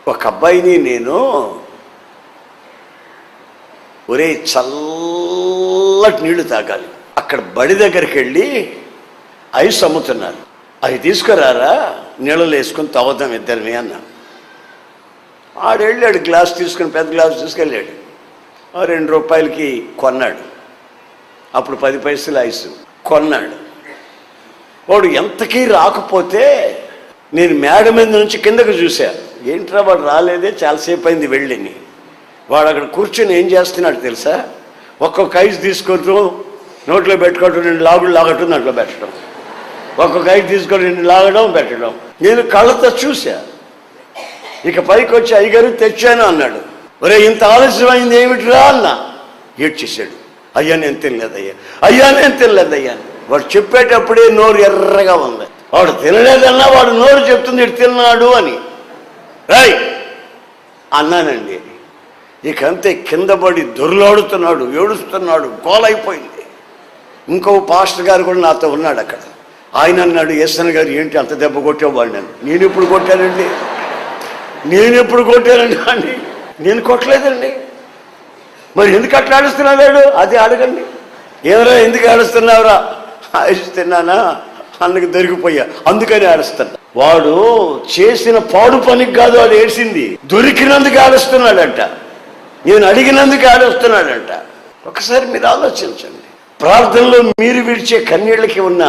ఒక అబ్బాయిని నేను ఒరే చల్లటి నీళ్లు తాగాలి, అక్కడ బడి దగ్గరికి వెళ్ళి ఐస్ అమ్ముతున్నారు, అవి తీసుకురారా నీళ్ళలో వేసుకొని తాగుదాం ఇద్దరిని అన్నా. ఆడెళ్ళాడు, గ్లాస్ తీసుకుని పెద్ద గ్లాస్ తీసుకెళ్ళాడు. 2 రూపాయలకి కొన్నాడు. అప్పుడు 10 పైసలు ఐసు కొన్నాడు. వాడు ఎంతకీ రాకపోతే నేను మేడ మీద నుంచి కిందకు చూశా. ఏంట్రా వాడు రాలేదే, చాలాసేపు అయింది వెళ్ళిని. వాడు అక్కడ కూర్చొని ఏం చేస్తున్నాడు తెలుసా? ఒక్కొక్క ఐస్ తీసుకుంటూ నోట్లో పెట్టుకోవటం, 2 లాగులు లాగటం, దాంట్లో పెట్టడం, ఒక్కొక్క ఐస్ తీసుకొని 2 లాగడం పెట్టడం. నేను కళ్ళతో చూశా. ఇక పైకి వచ్చి అయ్యగారు తెచ్చాను అన్నాడు. ఒరే ఇంత ఆలస్యమైంది ఏమిటిరా అన్నా. ఏడ్చేసాడు. అయ్యా నేను తినలేదయ్యా, అయ్యా నేను తినలేదయ్యా. వాడు చెప్పేటప్పుడే నోరు ఎర్రగా ఉంది. వాడు తినలేదన్నా వాడు నోరు చెప్తుంది ఇటు తిన్నాడు అని. రాయ్ అన్నానండి. ఇక అంతే, కింద పడి దొర్లాడుతున్నాడు, ఏడుస్తున్నాడు, గోలైపోయింది. ఇంకో పాస్టర్ గారు కూడా నాతో ఉన్నాడు అక్కడ. ఆయన అన్నాడు, ఎస్ఎన్ గారు ఏంటి అంత దెబ్బ కొట్టేవాడు నన్ను. నేను ఎప్పుడు కొట్టానండి అని. నేను కొట్టలేదండి. మరి ఎందుకు అట్లా ఆడుస్తున్నాడు అది అడగండి. ఏమరా ఎందుకు ఆడుస్తున్నావురా? ఆడిస్తున్నానా, అన్నకి దొరికిపోయా అందుకని ఆడుస్తున్నా. వాడు చేసిన పాడు పనికి కాదు వాడు ఏడ్చింది, దొరికినందుకు ఆడుస్తున్నాడంట, నేను అడిగినందుకు ఆడుస్తున్నాడంట. ఒకసారి మీరు ఆలోచించండి. ప్రార్థనలో మీరు విడిచే కన్నీళ్ళకి ఉన్న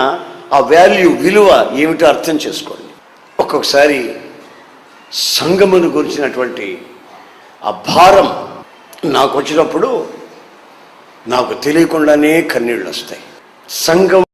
ఆ వాల్యూ, విలువ ఏమిటో అర్థం చేసుకోండి. ఒక్కొక్కసారి సంఘమును గురించినటువంటి ఆ భారం నాకు వచ్చినప్పుడు నాకు తెలియకుండానే కన్నీళ్ళు వస్తాయి. సంఘం